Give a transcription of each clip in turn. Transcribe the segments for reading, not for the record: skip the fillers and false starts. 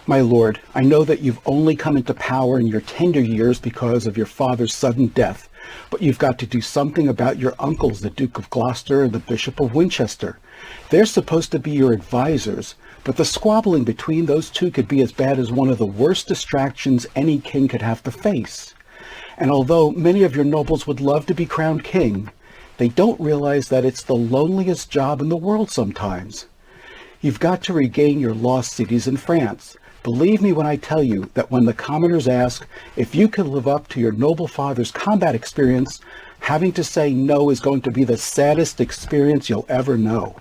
My lord, I know that you've only come into power in your tender years because of your father's sudden death, but you've got to do something about your uncles, the Duke of Gloucester and the Bishop of Winchester. They're supposed to be your advisors, but the squabbling between those two could be as bad as one of the worst distractions any king could have to face. And although many of your nobles would love to be crowned king, they don't realize that it's the loneliest job in the world sometimes. You've got to regain your lost cities in France. Believe me when I tell you that when the commoners ask if you can live up to your noble father's combat experience, having to say no is going to be the saddest experience you'll ever know.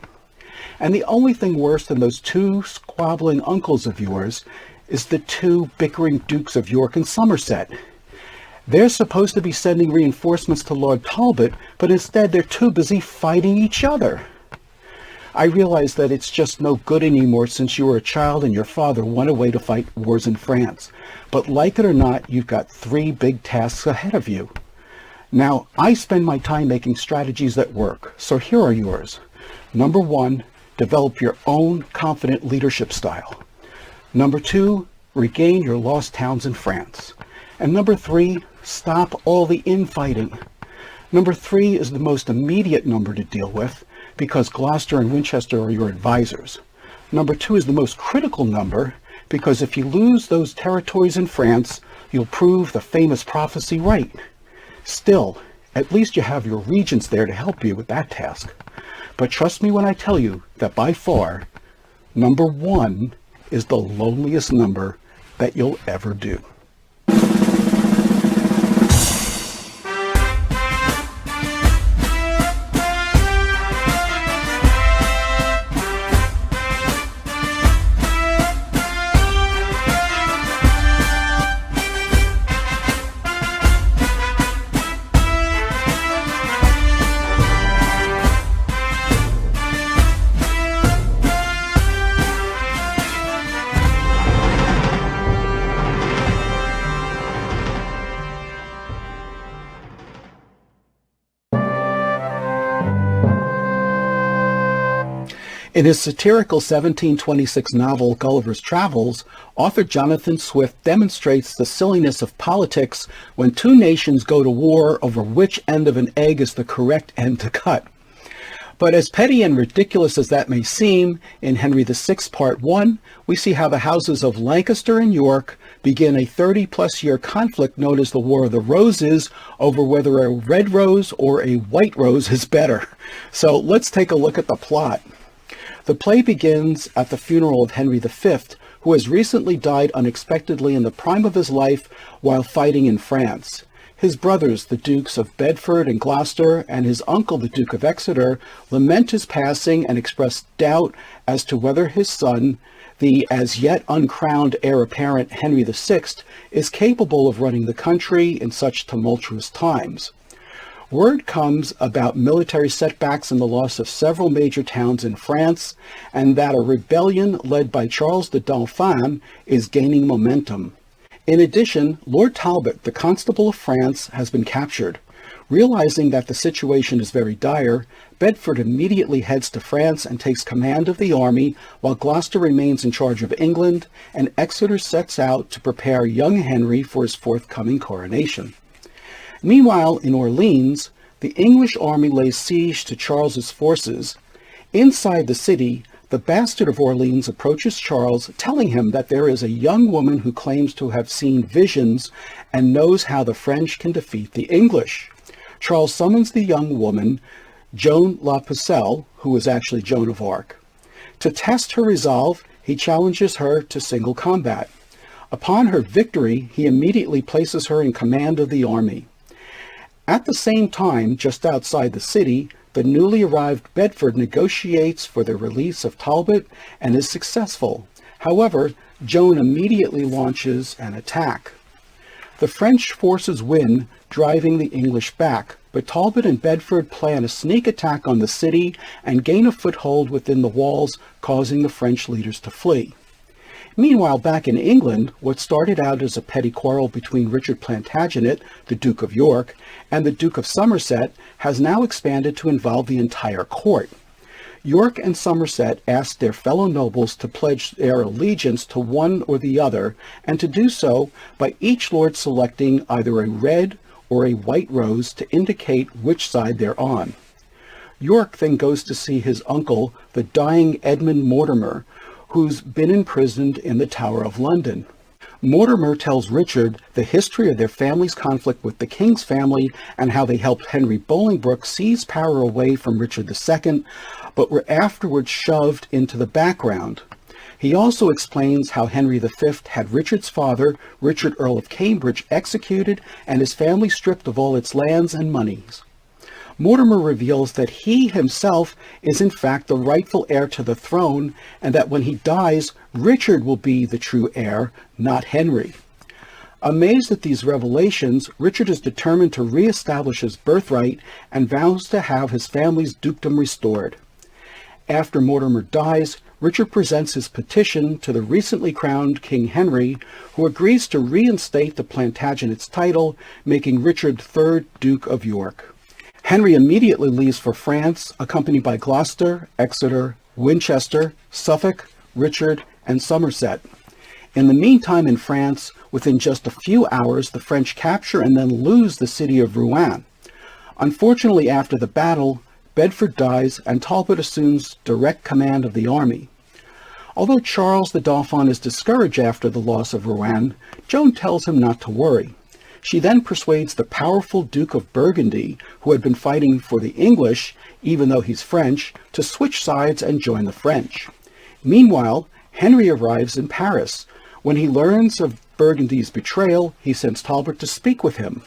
And the only thing worse than those two squabbling uncles of yours is the two bickering Dukes of York and Somerset. They're supposed to be sending reinforcements to Lord Talbot, but instead they're too busy fighting each other. I realize that it's just no good anymore since you were a child and your father went away to fight wars in France. But like it or not, you've got 3 big tasks ahead of you. Now, I spend my time making strategies that work, so here are yours. Number 1, develop your own confident leadership style. Number 2, regain your lost towns in France. And number 3, stop all the infighting. Number 3 is the most immediate number to deal with because Gloucester and Winchester are your advisors. Number 2 is the most critical number because if you lose those territories in France, you'll prove the famous prophecy right. Still, at least you have your regents there to help you with that task. But trust me when I tell you that by far, number 1 is the loneliest number that you'll ever do. In his satirical 1726 novel Gulliver's Travels, author Jonathan Swift demonstrates the silliness of politics when 2 nations go to war over which end of an egg is the correct end to cut. But as petty and ridiculous as that may seem, in Henry VI Part 1, we see how the houses of Lancaster and York begin a 30-plus year conflict known as the War of the Roses over whether a red rose or a white rose is better. So let's take a look at the plot. The play begins at the funeral of Henry V, who has recently died unexpectedly in the prime of his life while fighting in France. His brothers, the Dukes of Bedford and Gloucester, and his uncle, the Duke of Exeter, lament his passing and express doubt as to whether his son, the as yet uncrowned heir apparent Henry VI, is capable of running the country in such tumultuous times. Word comes about military setbacks and the loss of several major towns in France, and that a rebellion led by Charles the Dauphin is gaining momentum. In addition, Lord Talbot, the Constable of France, has been captured. Realizing that the situation is very dire, Bedford immediately heads to France and takes command of the army, while Gloucester remains in charge of England, and Exeter sets out to prepare young Henry for his forthcoming coronation. Meanwhile, in Orleans, the English army lays siege to Charles's forces. Inside the city, the bastard of Orleans approaches Charles, telling him that there is a young woman who claims to have seen visions and knows how the French can defeat the English. Charles summons the young woman, Joan La Pucelle, who is actually Joan of Arc. To test her resolve, he challenges her to single combat. Upon her victory, he immediately places her in command of the army. At the same time, just outside the city, the newly arrived Bedford negotiates for the release of Talbot and is successful. However, Joan immediately launches an attack. The French forces win, driving the English back, but Talbot and Bedford plan a sneak attack on the city and gain a foothold within the walls, causing the French leaders to flee. Meanwhile, back in England, what started out as a petty quarrel between Richard Plantagenet, the Duke of York, and the Duke of Somerset has now expanded to involve the entire court. York and Somerset asked their fellow nobles to pledge their allegiance to one or the other, and to do so by each lord selecting either a red or a white rose to indicate which side they're on. York then goes to see his uncle, the dying Edmund Mortimer, who's been imprisoned in the Tower of London. Mortimer tells Richard the history of their family's conflict with the king's family and how they helped Henry Bolingbroke seize power away from Richard II, but were afterwards shoved into the background. He also explains how Henry V had Richard's father, Richard Earl of Cambridge, executed and his family stripped of all its lands and monies. Mortimer reveals that he himself is in fact the rightful heir to the throne, and that when he dies, Richard will be the true heir, not Henry. Amazed at these revelations, Richard is determined to re-establish his birthright and vows to have his family's dukedom restored. After Mortimer dies, Richard presents his petition to the recently crowned King Henry, who agrees to reinstate the Plantagenet's title, making Richard 3rd Duke of York. Henry immediately leaves for France, accompanied by Gloucester, Exeter, Winchester, Suffolk, Richard, and Somerset. In the meantime, in France, within just a few hours, the French capture and then lose the city of Rouen. Unfortunately, after the battle, Bedford dies and Talbot assumes direct command of the army. Although Charles the Dauphin is discouraged after the loss of Rouen, Joan tells him not to worry. She then persuades the powerful Duke of Burgundy, who had been fighting for the English, even though he's French, to switch sides and join the French. Meanwhile, Henry arrives in Paris. When he learns of Burgundy's betrayal, he sends Talbot to speak with him.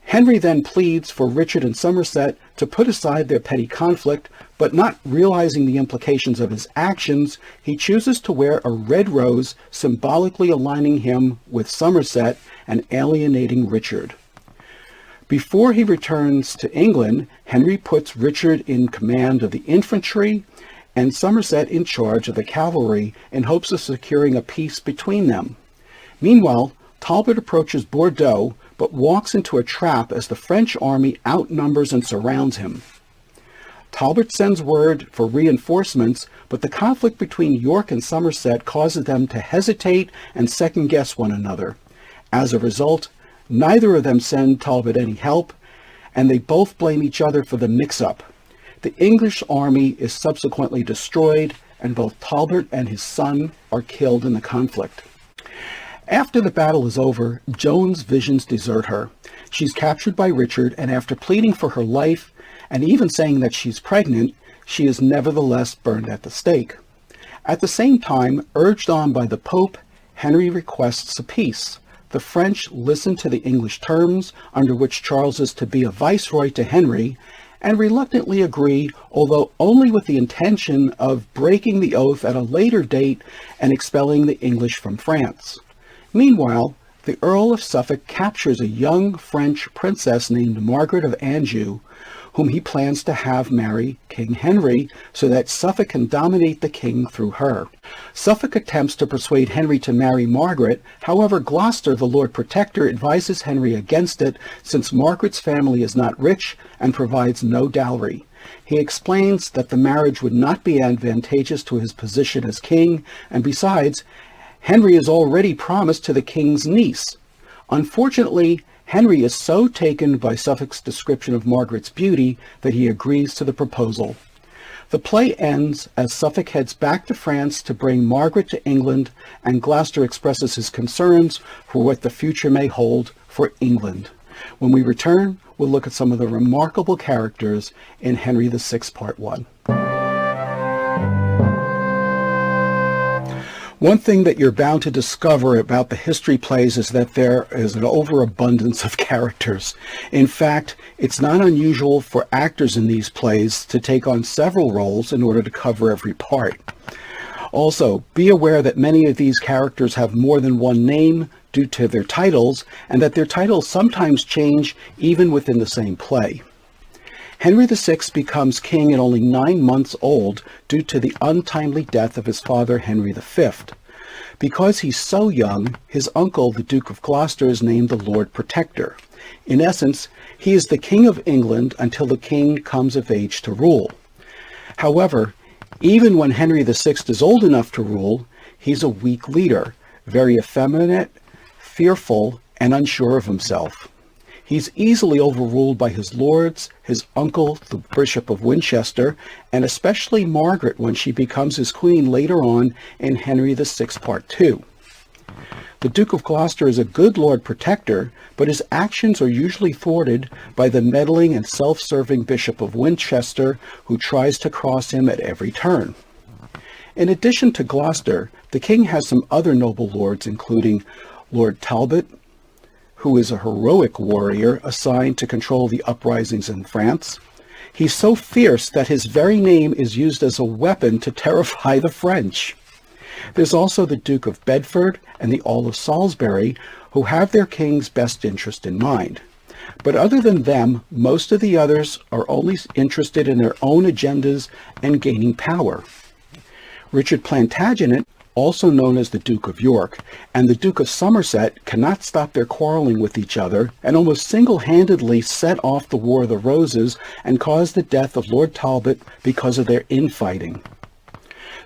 Henry then pleads for Richard and Somerset to put aside their petty conflict, but not realizing the implications of his actions, he chooses to wear a red rose, symbolically aligning him with Somerset and alienating Richard. Before he returns to England, Henry puts Richard in command of the infantry and Somerset in charge of the cavalry in hopes of securing a peace between them. Meanwhile, Talbot approaches Bordeaux, but walks into a trap as the French army outnumbers and surrounds him. Talbot sends word for reinforcements, but the conflict between York and Somerset causes them to hesitate and second-guess one another. As a result, neither of them send Talbot any help, and they both blame each other for the mix-up. The English army is subsequently destroyed, and both Talbot and his son are killed in the conflict. After the battle is over, Joan's visions desert her. She's captured by Richard, and after pleading for her life, and even saying that she's pregnant, she is nevertheless burned at the stake. At the same time, urged on by the Pope, Henry requests a peace. The French listen to the English terms, under which Charles is to be a viceroy to Henry, and reluctantly agree, although only with the intention of breaking the oath at a later date and expelling the English from France. Meanwhile, the Earl of Suffolk captures a young French princess named Margaret of Anjou, whom he plans to have marry King Henry so that Suffolk can dominate the king through her. Suffolk attempts to persuade Henry to marry Margaret. However, Gloucester, the Lord Protector, advises Henry against it since Margaret's family is not rich and provides no dowry. He explains that the marriage would not be advantageous to his position as king, and besides, Henry is already promised to the king's niece. Unfortunately, Henry is so taken by Suffolk's description of Margaret's beauty that he agrees to the proposal. The play ends as Suffolk heads back to France to bring Margaret to England, and Gloucester expresses his concerns for what the future may hold for England. When we return, we'll look at some of the remarkable characters in Henry VI Part 1. One thing that you're bound to discover about the history plays is that there is an overabundance of characters. In fact, it's not unusual for actors in these plays to take on several roles in order to cover every part. Also, be aware that many of these characters have more than one name due to their titles, and that their titles sometimes change even within the same play. Henry VI becomes king at only 9 months old due to the untimely death of his father Henry V. Because he's so young, his uncle, the Duke of Gloucester, is named the Lord Protector. In essence, he is the King of England until the king comes of age to rule. However, even when Henry VI is old enough to rule, he's a weak leader, very effeminate, fearful, and unsure of himself. He's easily overruled by his lords, his uncle, the Bishop of Winchester, and especially Margaret when she becomes his queen later on in Henry VI Part 2. The Duke of Gloucester is a good Lord Protector, but his actions are usually thwarted by the meddling and self-serving Bishop of Winchester, who tries to cross him at every turn. In addition to Gloucester, the king has some other noble lords, including Lord Talbot, who is a heroic warrior assigned to control the uprisings in France. He's so fierce that his very name is used as a weapon to terrify the French. There's also the Duke of Bedford and the Earl of Salisbury, who have their king's best interest in mind. But other than them, most of the others are only interested in their own agendas and gaining power. Richard Plantagenet, also known as the Duke of York, and the Duke of Somerset cannot stop their quarreling with each other and almost single-handedly set off the War of the Roses and caused the death of Lord Talbot because of their infighting.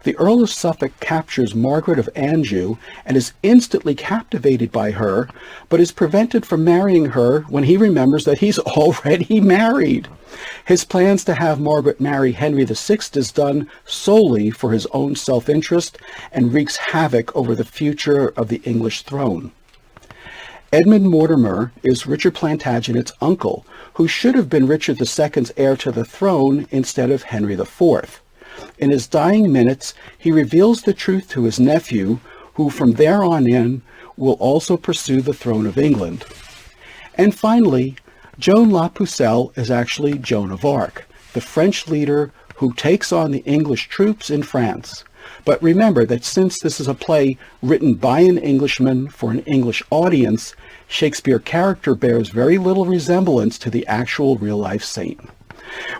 The Earl of Suffolk captures Margaret of Anjou and is instantly captivated by her, but is prevented from marrying her when he remembers that he's already married. His plans to have Margaret marry Henry VI is done solely for his own self-interest and wreaks havoc over the future of the English throne. Edmund Mortimer is Richard Plantagenet's uncle, who should have been Richard II's heir to the throne instead of Henry IV. In his dying minutes, he reveals the truth to his nephew, who from there on in will also pursue the throne of England. And finally, Joan La Pucelle is actually Joan of Arc, the French leader who takes on the English troops in France. But remember that since this is a play written by an Englishman for an English audience, Shakespeare's character bears very little resemblance to the actual real-life saint.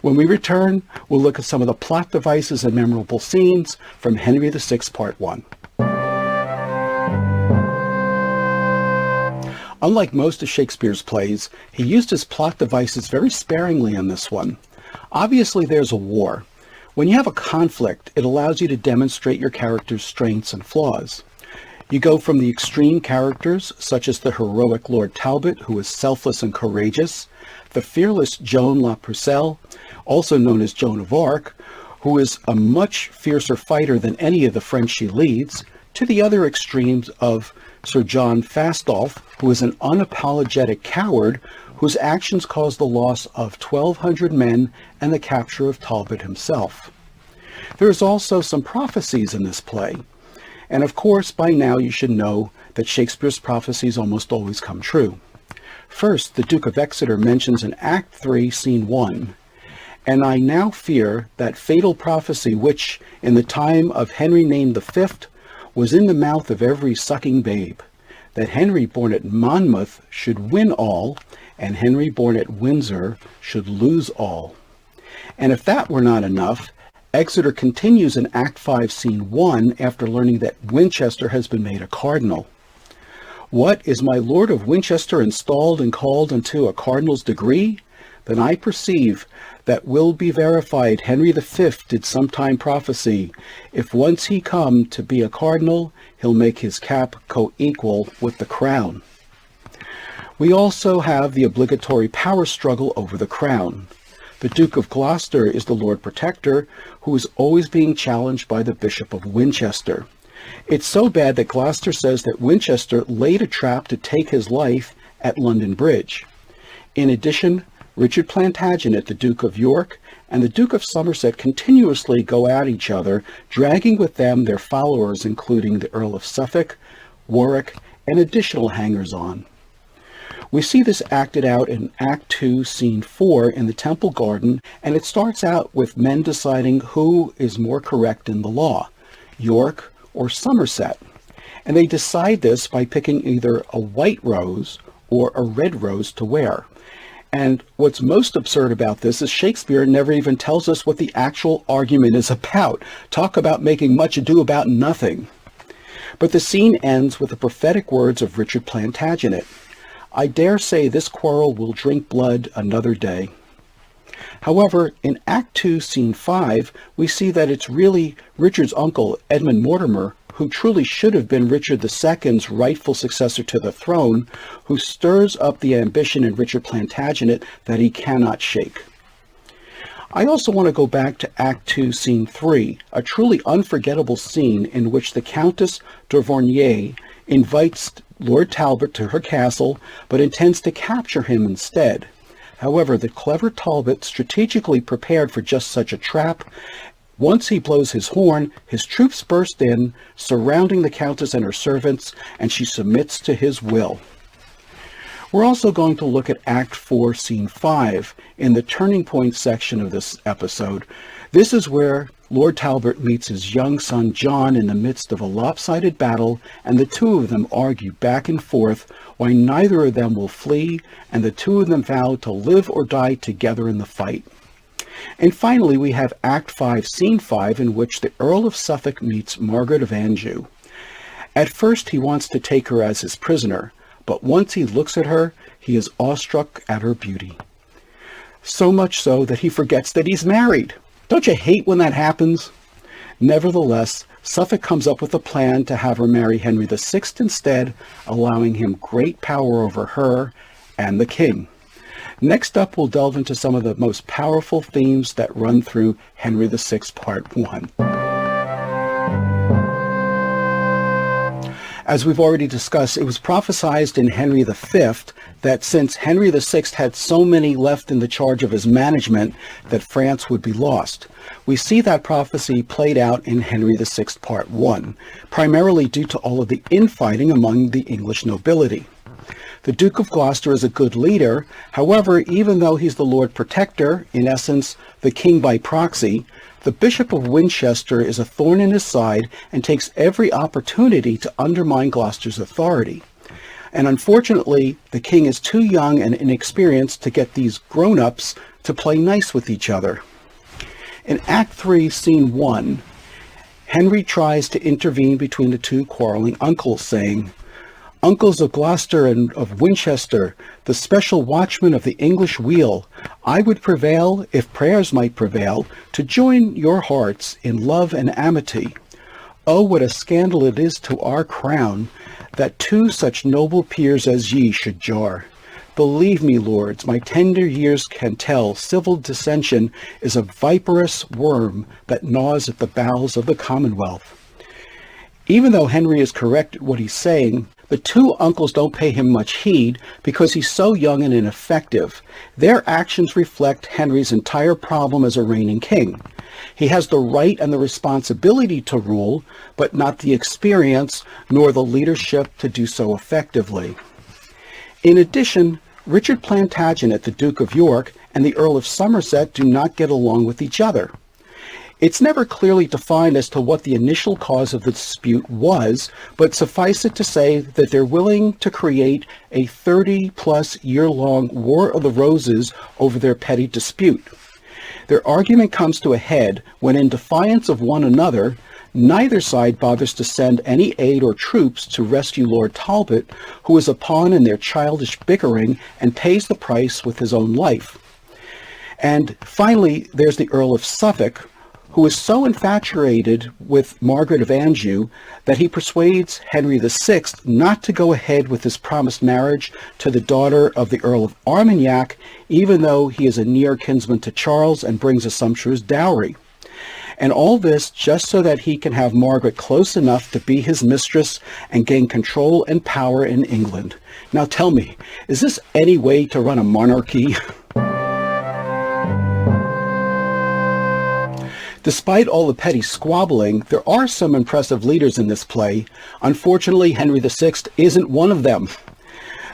When we return, we'll look at some of the plot devices and memorable scenes from Henry VI Part 1. Unlike most of Shakespeare's plays, he used his plot devices very sparingly in this one. Obviously, there's a war. When you have a conflict, it allows you to demonstrate your character's strengths and flaws. You go from the extreme characters, such as the heroic Lord Talbot, who is selfless and courageous, the fearless Joan La Pucelle, also known as Joan of Arc, who is a much fiercer fighter than any of the French she leads, to the other extremes of Sir John Fastolf, who is an unapologetic coward whose actions caused the loss of 1,200 men and the capture of Talbot himself. There is also some prophecies in this play. And of course, by now you should know that Shakespeare's prophecies almost always come true. First, the Duke of Exeter mentions in Act 3, Scene 1, "And I now fear that fatal prophecy which, in the time of Henry named V, was in the mouth of every sucking babe, that Henry born at Monmouth should win all, and Henry born at Windsor should lose all." And if that were not enough, Exeter continues in Act 5, Scene 1, after learning that Winchester has been made a cardinal. "What, is my Lord of Winchester installed and called unto a cardinal's degree? Then I perceive that will be verified Henry V did sometime prophesy, if once he come to be a cardinal, he'll make his cap co-equal with the crown." We also have the obligatory power struggle over the crown. The Duke of Gloucester is the Lord Protector, who is always being challenged by the Bishop of Winchester. It's so bad that Gloucester says that Winchester laid a trap to take his life at London Bridge. In addition, Richard Plantagenet, the Duke of York, and the Duke of Somerset continuously go at each other, dragging with them their followers, including the Earl of Suffolk, Warwick, and additional hangers-on. We see this acted out in Act 2, Scene 4 in the Temple Garden, and it starts out with men deciding who is more correct in the law, York or Somerset. And they decide this by picking either a white rose or a red rose to wear. And what's most absurd about this is Shakespeare never even tells us what the actual argument is about. Talk about making much ado about nothing. But the scene ends with the prophetic words of Richard Plantagenet: "I dare say this quarrel will drink blood another day." However, in Act 2, Scene 5, we see that it's really Richard's uncle, Edmund Mortimer, who truly should have been Richard II's rightful successor to the throne, who stirs up the ambition in Richard Plantagenet that he cannot shake. I also want to go back to Act 2, Scene 3, a truly unforgettable scene in which the Countess d'Auvergne invites Lord Talbot to her castle, but intends to capture him instead. However, the clever Talbot strategically prepared for just such a trap. Once he blows his horn, his troops burst in, surrounding the Countess and her servants, and she submits to his will. We're also going to look at Act 4, Scene 5, in the turning point section of this episode. This is where Lord Talbot meets his young son John in the midst of a lopsided battle, and the two of them argue back and forth why neither of them will flee, and the two of them vow to live or die together in the fight. And finally, we have Act 5, Scene 5, in which the Earl of Suffolk meets Margaret of Anjou. At first, he wants to take her as his prisoner, but once he looks at her, he is awestruck at her beauty. So much so that he forgets that he's married. Don't you hate when that happens? Nevertheless, Suffolk comes up with a plan to have her marry Henry VI instead, allowing him great power over her and the king. Next up, we'll delve into some of the most powerful themes that run through Henry VI Part 1. As we've already discussed, it was prophesied in Henry V that since Henry VI had so many left in the charge of his management, that France would be lost. We see that prophecy played out in Henry VI Part 1, primarily due to all of the infighting among the English nobility. The Duke of Gloucester is a good leader. However, even though he's the Lord Protector, in essence, the king by proxy, the Bishop of Winchester is a thorn in his side and takes every opportunity to undermine Gloucester's authority. And unfortunately, the king is too young and inexperienced to get these grown-ups to play nice with each other. In Act 3, Scene 1, Henry tries to intervene between the two quarreling uncles, saying, "Uncles of Gloucester and of Winchester, the special watchmen of the English weal, I would prevail, if prayers might prevail, to join your hearts in love and amity. Oh, what a scandal it is to our crown, that two such noble peers as ye should jar. Believe me, lords, my tender years can tell civil dissension is a viperous worm that gnaws at the bowels of the Commonwealth." Even though Henry is correct at what he's saying, the two uncles don't pay him much heed because he's so young and ineffective. Their actions reflect Henry's entire problem as a reigning king. He has the right and the responsibility to rule, but not the experience nor the leadership to do so effectively. In addition, Richard Plantagenet, the Duke of York, and the Earl of Somerset do not get along with each other. It's never clearly defined as to what the initial cause of the dispute was, but suffice it to say that they're willing to create a 30-plus year-long War of the Roses over their petty dispute. Their argument comes to a head when, in defiance of one another, neither side bothers to send any aid or troops to rescue Lord Talbot, who is a pawn in their childish bickering and pays the price with his own life. And finally, there's the Earl of Suffolk, who is so infatuated with Margaret of Anjou that he persuades Henry VI not to go ahead with his promised marriage to the daughter of the Earl of Armagnac, even though he is a near kinsman to Charles and brings a sumptuous dowry. And all this just so that he can have Margaret close enough to be his mistress and gain control and power in England. Now tell me, is this any way to run a monarchy? Despite all the petty squabbling, there are some impressive leaders in this play. Unfortunately, Henry VI isn't one of them.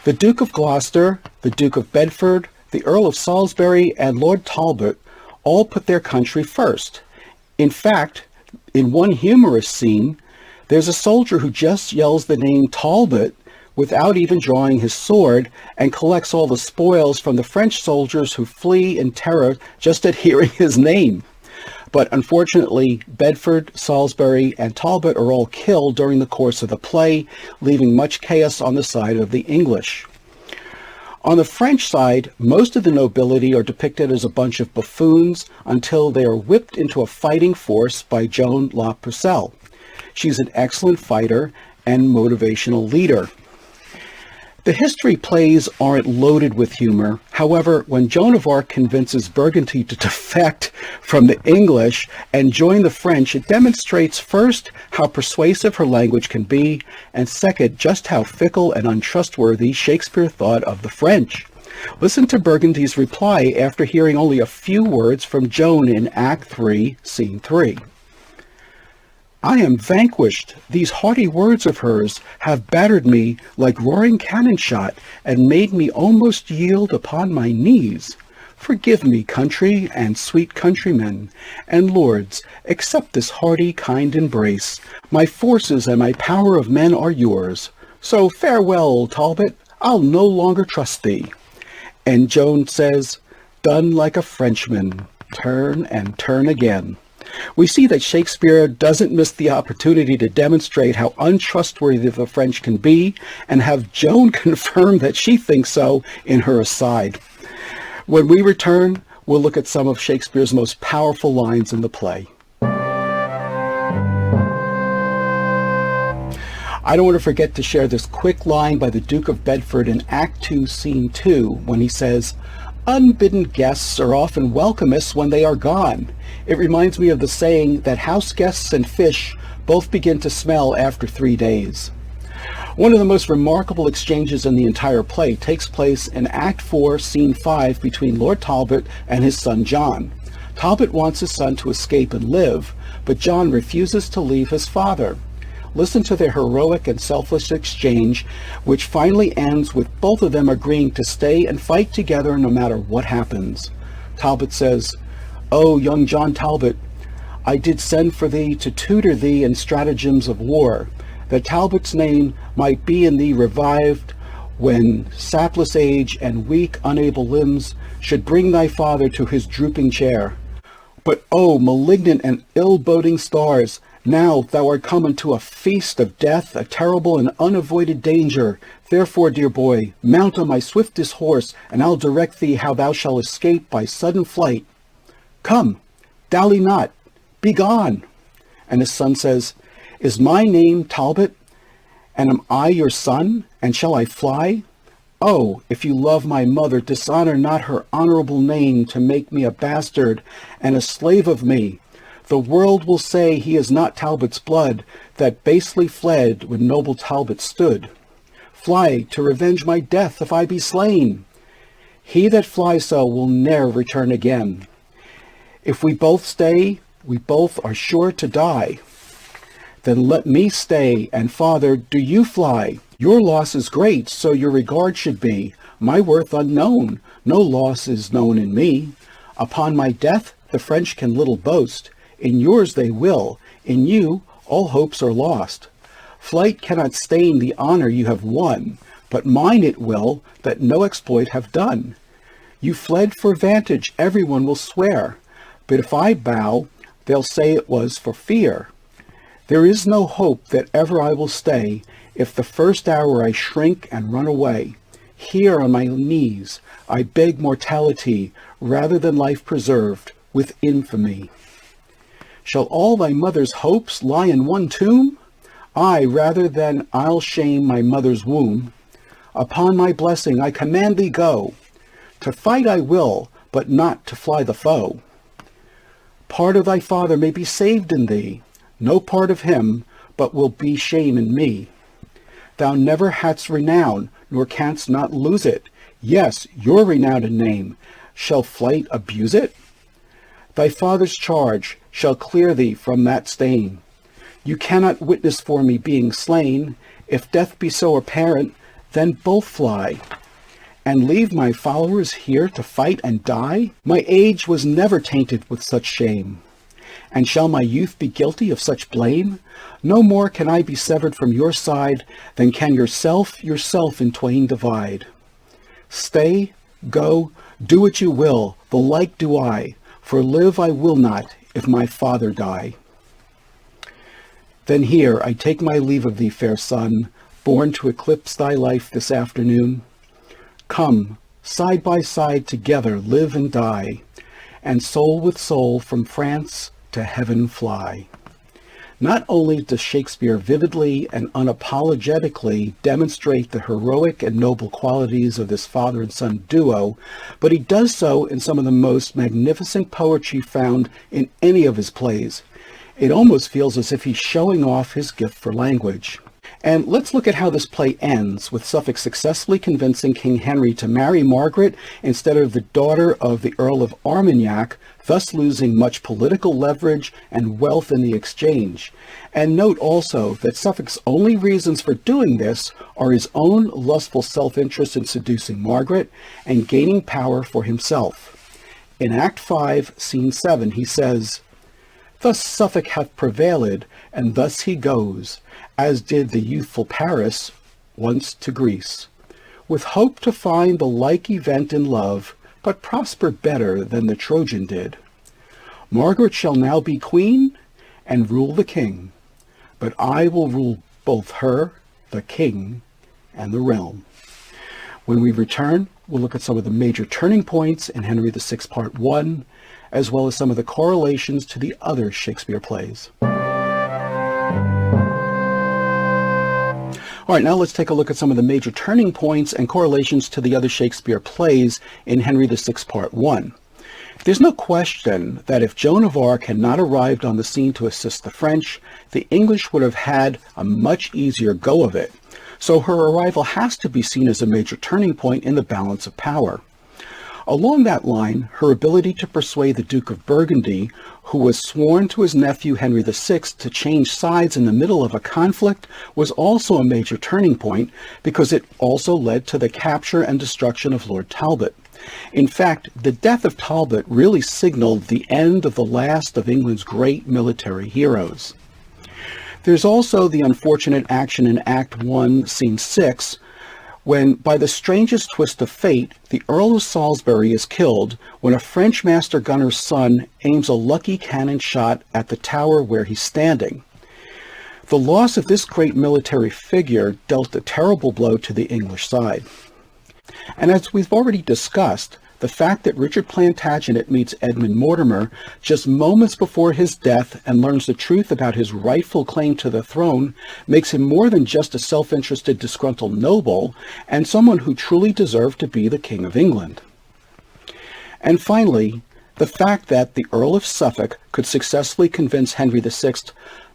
The Duke of Gloucester, the Duke of Bedford, the Earl of Salisbury, and Lord Talbot all put their country first. In fact, in one humorous scene, there's a soldier who just yells the name Talbot without even drawing his sword and collects all the spoils from the French soldiers who flee in terror just at hearing his name. But unfortunately, Bedford, Salisbury, and Talbot are all killed during the course of the play, leaving much chaos on the side of the English. On the French side, most of the nobility are depicted as a bunch of buffoons until they are whipped into a fighting force by Joan La Pucelle. She's an excellent fighter and motivational leader. The history plays aren't loaded with humor. However, when Joan of Arc convinces Burgundy to defect from the English and join the French, it demonstrates first how persuasive her language can be, and second, just how fickle and untrustworthy Shakespeare thought of the French. Listen to Burgundy's reply after hearing only a few words from Joan in Act 3, Scene 3. I am vanquished. These haughty words of hers have battered me like roaring cannon shot and made me almost yield upon my knees. Forgive me, country and sweet countrymen, and lords, accept this hearty, kind embrace. My forces and my power of men are yours. So farewell, Talbot, I'll no longer trust thee. And Joan says, done like a Frenchman, turn and turn again. We see that Shakespeare doesn't miss the opportunity to demonstrate how untrustworthy the French can be and have Joan confirm that she thinks so in her aside. When we return, we'll look at some of Shakespeare's most powerful lines in the play. I don't want to forget to share this quick line by the Duke of Bedford in Act 2, Scene 2, when he says, unbidden guests are often welcomest when they are gone. It reminds me of the saying that house guests and fish both begin to smell after 3 days. One of the most remarkable exchanges in the entire play takes place in Act 4, Scene 5 between Lord Talbot and his son John. Talbot wants his son to escape and live, but John refuses to leave his father. Listen to their heroic and selfless exchange, which finally ends with both of them agreeing to stay and fight together no matter what happens. Talbot says, "O young John Talbot, I did send for thee to tutor thee in stratagems of war, that Talbot's name might be in thee revived, when sapless age and weak, unable limbs should bring thy father to his drooping chair. But, O malignant and ill-boding stars, now thou art come unto a feast of death, a terrible and unavoided danger. Therefore, dear boy, mount on my swiftest horse, and I'll direct thee how thou shalt escape by sudden flight. Come, dally not, be gone." And his son says, "Is my name Talbot, and am I your son, and shall I fly? Oh, if you love my mother, dishonor not her honorable name to make me a bastard and a slave of me. The world will say he is not Talbot's blood, that basely fled when noble Talbot stood. Fly to revenge my death if I be slain. He that flies so will ne'er return again. If we both stay, we both are sure to die. Then let me stay, and father, do you fly. Your loss is great, so your regard should be. My worth unknown, no loss is known in me. Upon my death the French can little boast. In yours they will, in you all hopes are lost. Flight cannot stain the honor you have won, but mine it will that no exploit have done. You fled for vantage, everyone will swear, but if I bow, they'll say it was for fear. There is no hope that ever I will stay, if the first hour I shrink and run away. Here on my knees I beg mortality, rather than life preserved with infamy. Shall all thy mother's hopes lie in one tomb? Aye, rather than I'll shame my mother's womb. Upon my blessing I command thee go. To fight I will, but not to fly the foe. Part of thy father may be saved in thee, no part of him, but will be shame in me. Thou never hadst renown, nor canst not lose it. Yes, your renowned name, shall flight abuse it? Thy father's charge shall clear thee from that stain. You cannot witness for me being slain. If death be so apparent, then both fly, and leave my followers here to fight and die? My age was never tainted with such shame, and shall my youth be guilty of such blame? No more can I be severed from your side than can yourself in twain divide. Stay, go, do what you will, the like do I, for live I will not if my father die. Then here I take my leave of thee, fair son, born to eclipse thy life this afternoon. Come, side by side together live and die, and soul with soul from France to heaven fly. Not only does Shakespeare vividly and unapologetically demonstrate the heroic and noble qualities of this father and son duo, but he does so in some of the most magnificent poetry found in any of his plays. It almost feels as if he's showing off his gift for language. And let's look at how this play ends, with Suffolk successfully convincing King Henry to marry Margaret instead of the daughter of the Earl of Armagnac, thus losing much political leverage and wealth in the exchange. And note also that Suffolk's only reasons for doing this are his own lustful self-interest in seducing Margaret and gaining power for himself. In Act 5, Scene 7, he says, "Thus Suffolk hath prevailed, and thus he goes, as did the youthful Paris once to Greece, with hope to find the like event in love, but prosper better than the Trojan did. Margaret shall now be queen, and rule the king, but I will rule both her, the king, and the realm." When we return, we'll look at some of the major turning points in Henry VI Part 1, as well as some of the correlations to the other Shakespeare plays. All right, now let's take a look at some of the major turning points and correlations to the other Shakespeare plays in Henry VI Part 1. There's no question that if Joan of Arc had not arrived on the scene to assist the French, the English would have had a much easier go of it. So her arrival has to be seen as a major turning point in the balance of power. Along that line, her ability to persuade the Duke of Burgundy, who was sworn to his nephew Henry VI, to change sides in the middle of a conflict was also a major turning point because it also led to the capture and destruction of Lord Talbot. In fact, the death of Talbot really signaled the end of the last of England's great military heroes. There's also the unfortunate action in Act 1, Scene 6, when, by the strangest twist of fate, the Earl of Salisbury is killed when a French master gunner's son aims a lucky cannon shot at the tower where he's standing. The loss of this great military figure dealt a terrible blow to the English side. And as we've already discussed, the fact that Richard Plantagenet meets Edmund Mortimer just moments before his death and learns the truth about his rightful claim to the throne makes him more than just a self-interested, disgruntled noble, and someone who truly deserved to be the King of England. And finally, the fact that the Earl of Suffolk could successfully convince Henry VI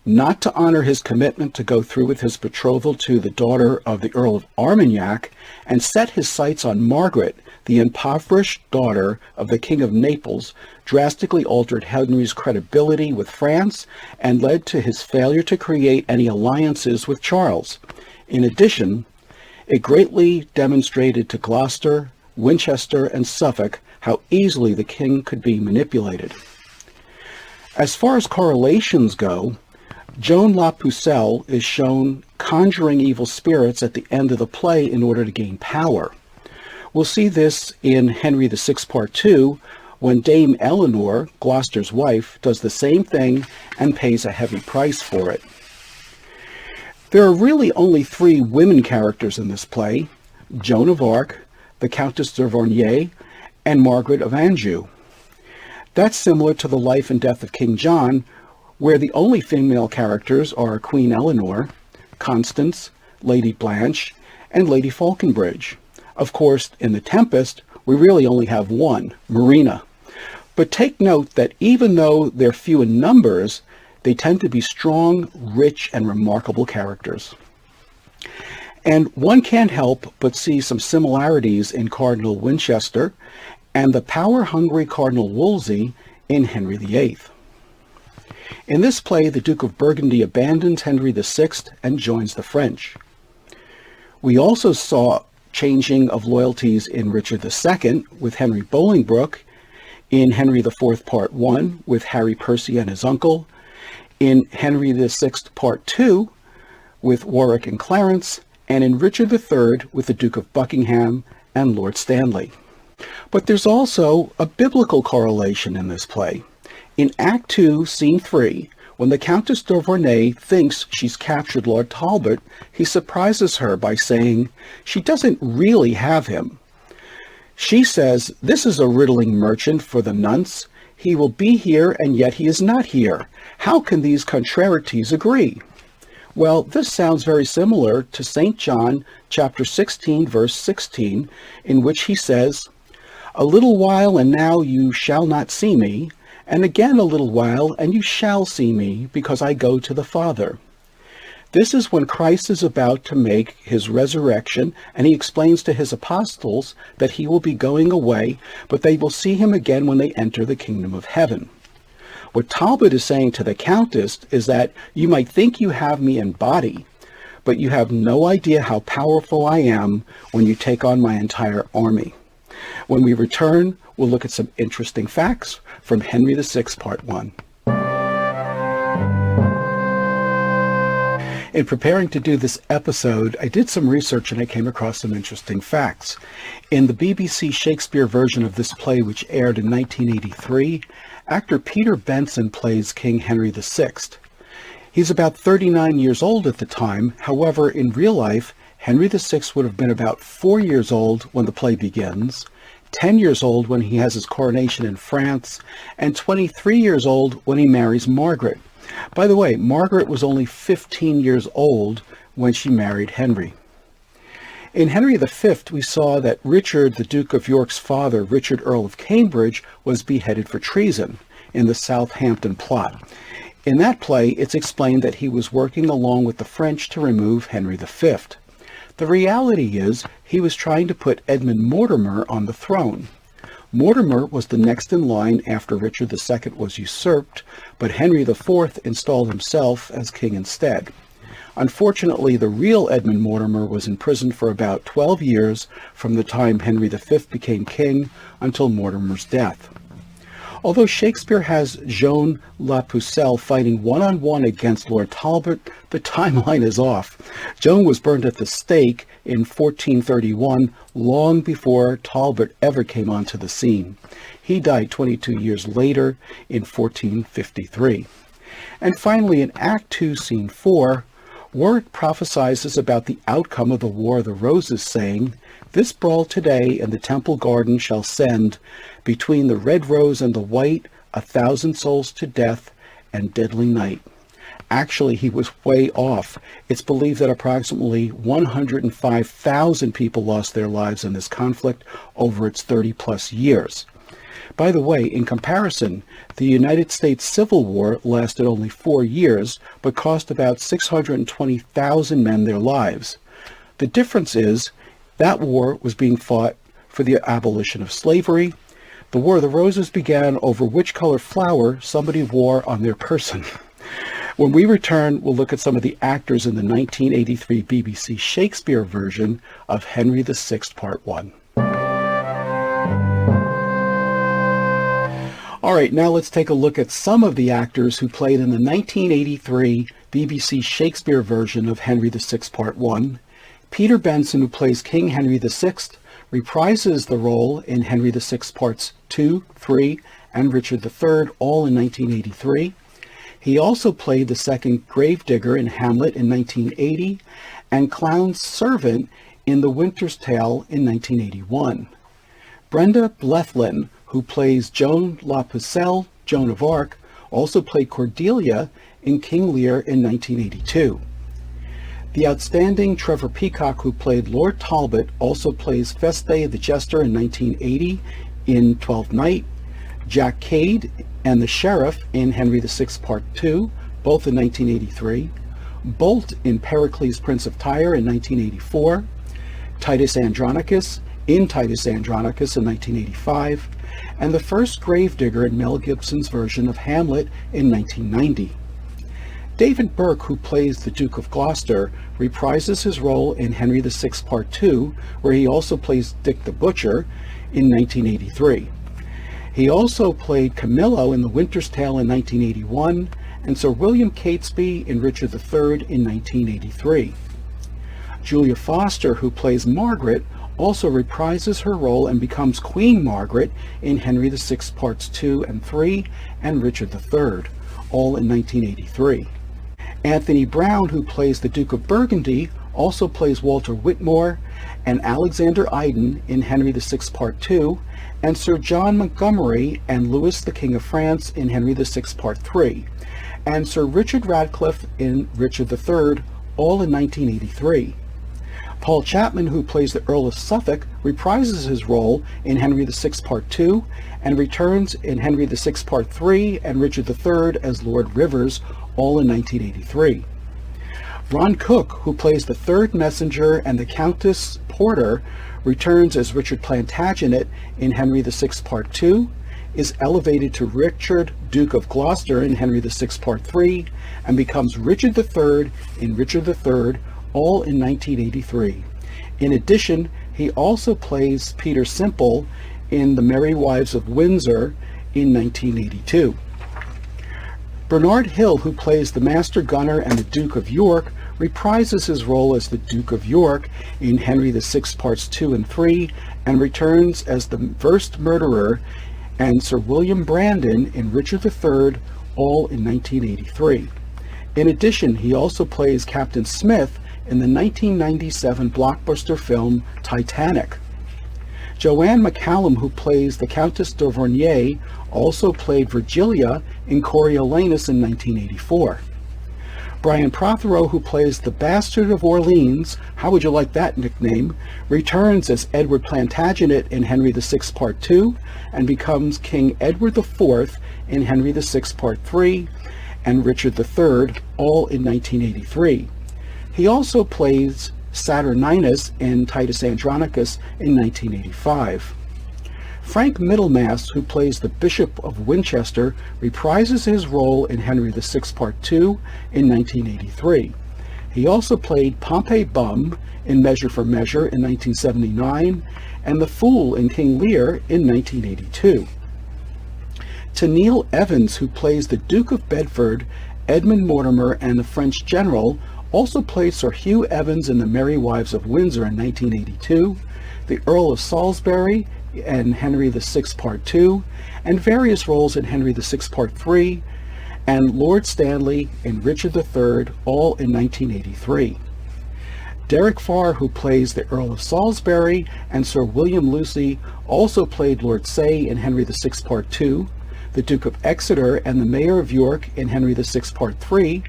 not to honor his commitment to go through with his betrothal to the daughter of the Earl of Armagnac and set his sights on Margaret, the impoverished daughter of the King of Naples, drastically altered Henry's credibility with France and led to his failure to create any alliances with Charles. In addition, it greatly demonstrated to Gloucester, Winchester, and Suffolk how easily the king could be manipulated. As far as correlations go, Joan La Pucelle is shown conjuring evil spirits at the end of the play in order to gain power. We'll see this in Henry VI Part 2, when Dame Eleanor, Gloucester's wife, does the same thing and pays a heavy price for it. There are really only 3 women characters in this play: Joan of Arc, the Countess de Vorigny, and Margaret of Anjou. That's similar to the life and death of King John, where the only female characters are Queen Eleanor, Constance, Lady Blanche, and Lady Falconbridge. Of course, in The Tempest, we really only have one, Marina. But take note that even though they're few in numbers, they tend to be strong, rich, and remarkable characters. And one can't help but see some similarities in Cardinal Winchester and the power-hungry Cardinal Wolsey in Henry VIII. In this play, the Duke of Burgundy abandons Henry VI and joins the French. We also saw changing of loyalties in Richard II with Henry Bolingbroke, in Henry IV Part 1 with Harry Percy and his uncle, in Henry VI Part 2 with Warwick and Clarence, and in Richard III with the Duke of Buckingham and Lord Stanley. But there's also a biblical correlation in this play. In Act 2, Scene 3, when the Countess de Vorigny thinks she's captured Lord Talbot, he surprises her by saying she doesn't really have him. She says, "This is a riddling merchant for the nonce. He will be here, and yet he is not here. How can these contrarieties agree?" Well, this sounds very similar to St. John chapter 16, verse 16, in which he says, "A little while, and now you shall not see me, and again a little while, and you shall see me, because I go to the Father." This is when Christ is about to make his resurrection, and he explains to his apostles that he will be going away, but they will see him again when they enter the kingdom of heaven. What Talbot is saying to the Countess is that you might think you have me in body, but you have no idea how powerful I am when you take on my entire army. When we return, we'll look at some interesting facts from Henry VI, Part 1. In preparing to do this episode, I did some research and I came across some interesting facts. In the BBC Shakespeare version of this play, which aired in 1983, actor Peter Benson plays King Henry VI. He's about 39 years old at the time. However, in real life, Henry VI would have been about 4 years old when the play begins, 10 years old when he has his coronation in France, and 23 years old when he marries Margaret. By the way, Margaret was only 15 years old when she married Henry. In Henry V, we saw that Richard, the Duke of York's father, Richard, Earl of Cambridge, was beheaded for treason in the Southampton plot. In that play, it's explained that he was working along with the French to remove Henry V. The reality is, he was trying to put Edmund Mortimer on the throne. Mortimer was the next in line after Richard II was usurped, but Henry IV installed himself as king instead. Unfortunately, the real Edmund Mortimer was imprisoned for about 12 years from the time Henry V became king until Mortimer's death. Although Shakespeare has Joan La Pucelle fighting one-on-one against Lord Talbot, the timeline is off. Joan was burned at the stake in 1431, long before Talbot ever came onto the scene. He died 22 years later in 1453. And finally, in Act 2, Scene 4, Warwick prophesies about the outcome of the War of the Roses, saying, "This brawl today in the Temple Garden shall send, between the red rose and the white, 1,000 souls to death and deadly night." Actually, he was way off. It's believed that approximately 105,000 people lost their lives in this conflict over its 30-plus years. By the way, in comparison, the United States Civil War lasted only 4 years, but cost about 620,000 men their lives. The difference is, that war was being fought for the abolition of slavery. The War of the Roses began over which color flower somebody wore on their person. When we return, we'll look at some of the actors in the 1983 BBC Shakespeare version of Henry VI, Part 1. All right, now let's take a look at some of the actors who played in the 1983 BBC Shakespeare version of Henry VI, Part 1. Peter Benson, who plays King Henry VI, reprises the role in Henry VI Parts 2, 3, and Richard III, all in 1983. He also played the second gravedigger in Hamlet in 1980, and Clown's servant in The Winter's Tale in 1981. Brenda Blethyn, who plays Joan La Pucelle, Joan of Arc, also played Cordelia in King Lear in 1982. The outstanding Trevor Peacock, who played Lord Talbot, also plays Feste the Jester in 1980 in Twelfth Night, Jack Cade and the Sheriff in Henry VI Part 2, both in 1983, Bolt in Pericles, Prince of Tyre in 1984, Titus Andronicus in Titus Andronicus in 1985, and the first gravedigger in Mel Gibson's version of Hamlet in 1990. David Burke, who plays the Duke of Gloucester, reprises his role in Henry VI Part 2, where he also plays Dick the Butcher in 1983. He also played Camillo in The Winter's Tale in 1981, and Sir William Catesby in Richard III in 1983. Julia Foster, who plays Margaret, also reprises her role and becomes Queen Margaret in Henry VI Parts 2 and 3 and Richard III, all in 1983. Anthony Brown, who plays the Duke of Burgundy, also plays Walter Whitmore, and Alexander Iden in Henry VI Part 2, and Sir John Montgomery and Louis the King of France in Henry VI Part 3, and Sir Richard Radcliffe in Richard III, all in 1983. Paul Chapman, who plays the Earl of Suffolk, reprises his role in Henry VI Part 2 and returns in Henry VI Part 3 and Richard III as Lord Rivers, all in 1983. Ron Cook, who plays the Third Messenger and the Countess Porter, returns as Richard Plantagenet in Henry VI Part 2, is elevated to Richard, Duke of Gloucester in Henry VI Part 3, and becomes Richard III in Richard III, all in 1983. In addition, he also plays Peter Simple in The Merry Wives of Windsor in 1982. Bernard Hill, who plays the Master Gunner and the Duke of York, reprises his role as the Duke of York in Henry VI Parts 2 and 3, and returns as the First Murderer and Sir William Brandon in Richard III, all in 1983. In addition, he also plays Captain Smith in the 1997 blockbuster film Titanic. Joanne McCallum, who plays the Countess d'Auvergne, also played Virgilia in Coriolanus in 1984. Brian Prothero, who plays the Bastard of Orleans, how would you like that nickname, returns as Edward Plantagenet in Henry VI Part 2 and becomes King Edward IV in Henry VI Part 3 and Richard III, all in 1983. He also plays Saturninus in Titus Andronicus in 1985. Frank Middlemass, who plays the Bishop of Winchester, reprises his role in Henry VI Part 2 in 1983. He also played Pompey Bum in Measure for Measure in 1979 and the Fool in King Lear in 1982. Tenniel Evans, who plays the Duke of Bedford, Edmund Mortimer, and the French general, also played Sir Hugh Evans in The Merry Wives of Windsor in 1982, the Earl of Salisbury in Henry VI Part 2, and various roles in Henry VI Part 3, and Lord Stanley in Richard III, all in 1983. Derek Farr, who plays the Earl of Salisbury, and Sir William Lucy, also played Lord Say in Henry VI Part 2, the Duke of Exeter and the Mayor of York in Henry VI Part 3,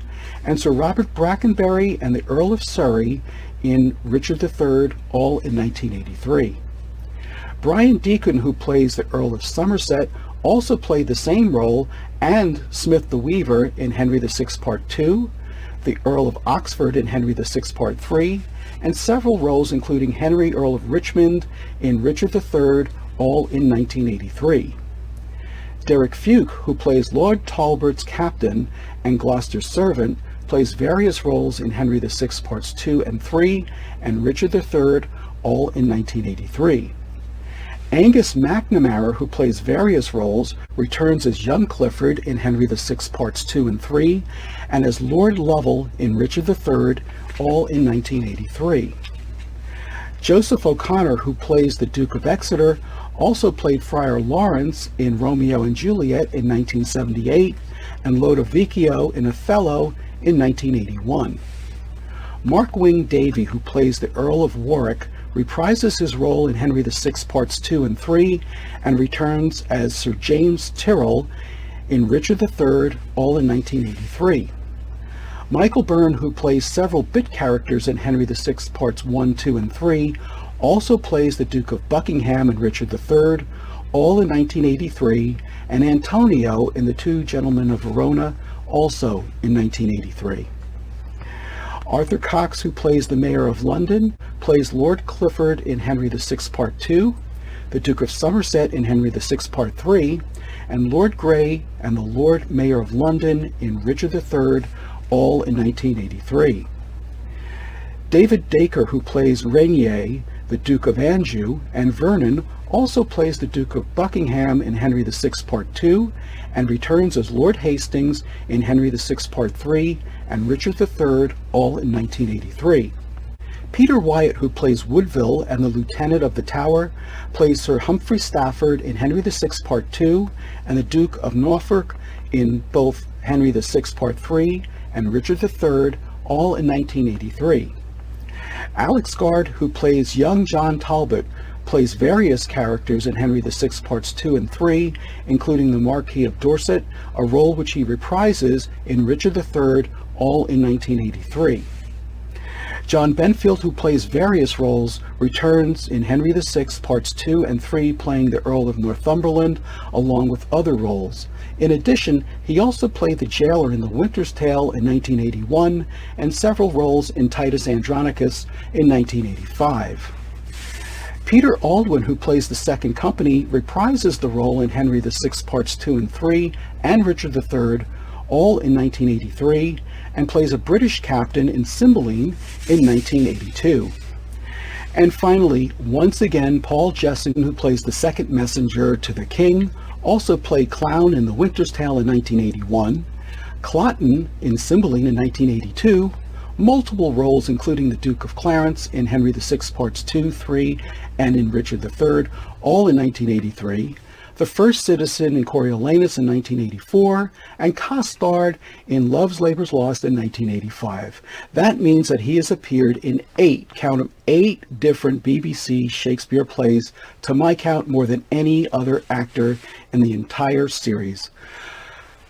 and Sir Robert Brackenbury and the Earl of Surrey in Richard III, all in 1983. Brian Deacon, who plays the Earl of Somerset, also played the same role and Smith the Weaver in Henry VI Part 2, the Earl of Oxford in Henry VI Part 3, and several roles including Henry Earl of Richmond in Richard III, all in 1983. Derek Fuke, who plays Lord Talbot's captain and Gloucester's servant, plays various roles in Henry VI Parts 2 and 3 and Richard III, all in 1983. Angus McNamara, who plays various roles, returns as young Clifford in Henry VI Parts 2 and 3 and as Lord Lovell in Richard III, all in 1983. Joseph O'Connor, who plays the Duke of Exeter, also played Friar Lawrence in Romeo and Juliet in 1978 and Lodovico in Othello in 1981. Mark Wing Davey, who plays the Earl of Warwick, reprises his role in Henry VI Parts 2 and 3 and returns as Sir James Tyrrell in Richard III, all in 1983. Michael Byrne, who plays several bit characters in Henry VI Parts 1, 2, and 3, also plays the Duke of Buckingham in Richard III, all in 1983, and Antonio in The Two Gentlemen of Verona, also in 1983. Arthur Cox, who plays the Mayor of London, plays Lord Clifford in Henry VI Part 2, the Duke of Somerset in Henry VI Part 3, and Lord Grey and the Lord Mayor of London in Richard III, all in 1983. David Dacre, who plays Rainier, the Duke of Anjou, and Vernon, also plays the Duke of Buckingham in Henry VI Part 2 and returns as Lord Hastings in Henry VI Part 3 and Richard III, all in 1983. Peter Wyatt, who plays Woodville and the Lieutenant of the Tower, plays Sir Humphrey Stafford in Henry VI Part 2 and the Duke of Norfolk in both Henry VI Part 3 and Richard III, all in 1983. Alex Gard, who plays young John Talbot, plays various characters in Henry VI Parts 2 and 3, including the Marquis of Dorset, a role which he reprises in Richard III, all in 1983. John Benfield, who plays various roles, returns in Henry VI Parts 2 and 3, playing the Earl of Northumberland, along with other roles. In addition, he also played the jailer in The Winter's Tale in 1981, and several roles in Titus Andronicus in 1985. Peter Aldwin, who plays the Second Company, reprises the role in Henry VI Parts 2 and 3 and Richard III, all in 1983, and plays a British captain in Cymbeline in 1982. And finally, once again, Paul Jesson, who plays the second messenger to the king, also played Clown in The Winter's Tale in 1981, Cloten in Cymbeline in 1982, multiple roles including the Duke of Clarence in Henry VI Parts 2, 3, and in Richard III, all in 1983, the First Citizen in Coriolanus in 1984, and Costard in Love's Labour's Lost in 1985. That means that he has appeared in 8 different BBC Shakespeare plays, to my count more than any other actor in the entire series.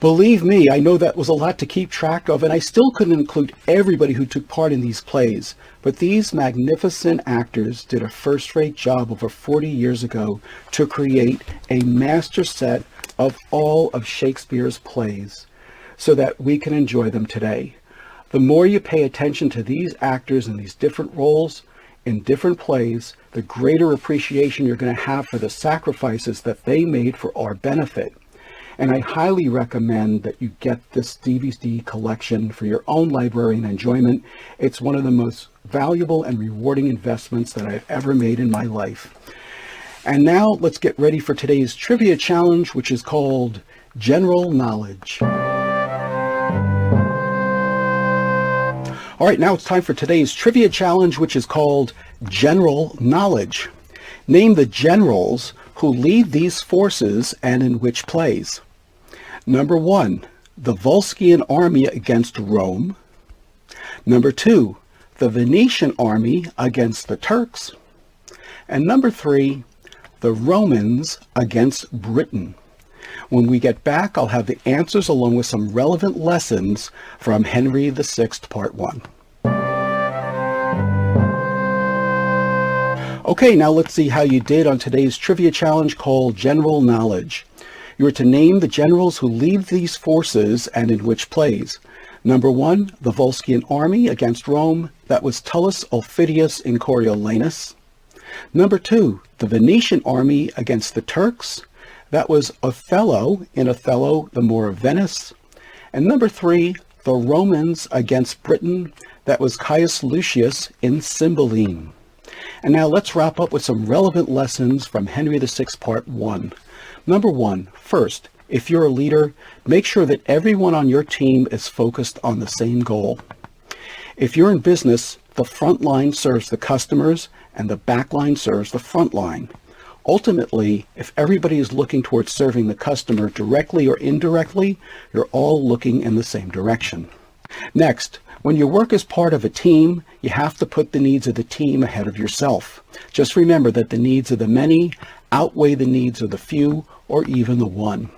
Believe me, I know that was a lot to keep track of, and I still couldn't include everybody who took part in these plays, but these magnificent actors did a first-rate job over 40 years ago to create a master set of all of Shakespeare's plays so that we can enjoy them today. The more you pay attention to these actors in these different roles in different plays, the greater appreciation you're going to have for the sacrifices that they made for our benefit. And I highly recommend that you get this DVD collection for your own library and enjoyment. It's one of the most valuable and rewarding investments that I've ever made in my life. And now let's get ready for today's trivia challenge, which is called General Knowledge. All right, now it's time for today's trivia challenge, which is called General Knowledge. Name the generals who lead these forces and in which plays. Number 1, the Volscian army against Rome. Number 2, the Venetian army against the Turks. And number 3, the Romans against Britain. When we get back, I'll have the answers along with some relevant lessons from Henry VI, Part 1. Okay, now let's see how you did on today's trivia challenge called General Knowledge. You are to name the generals who lead these forces and in which plays. Number 1, the Volscian army against Rome. That was Tullus Aufidius in Coriolanus. Number 2, the Venetian army against the Turks. That was Othello in Othello, the Moor of Venice. And number 3, the Romans against Britain. That was Caius Lucius in Cymbeline. And now let's wrap up with some relevant lessons from Henry VI, Part 1. Number 1, first, if you're a leader, make sure that everyone on your team is focused on the same goal. If you're in business, the front line serves the customers and the back line serves the front line. Ultimately, if everybody is looking towards serving the customer directly or indirectly, you're all looking in the same direction. Next, when you work as part of a team, you have to put the needs of the team ahead of yourself. Just remember that the needs of the many outweigh the needs of the few or even the one.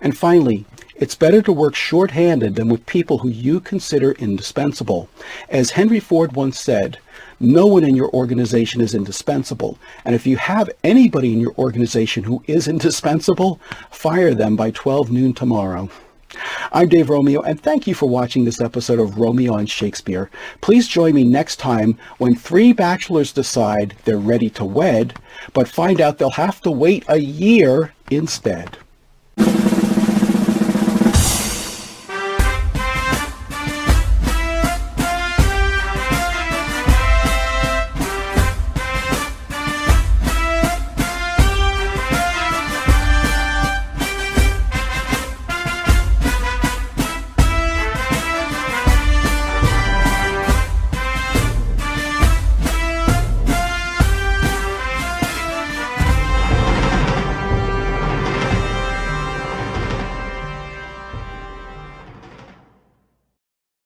And finally, it's better to work short-handed than with people who you consider indispensable. As Henry Ford once said, no one in your organization is indispensable. And if you have anybody in your organization who is indispensable, fire them by 12 noon tomorrow. I'm Dave Romeo, and thank you for watching this episode of Romeo and Shakespeare. Please join me next time when 3 bachelors decide they're ready to wed, but find out they'll have to wait a year instead.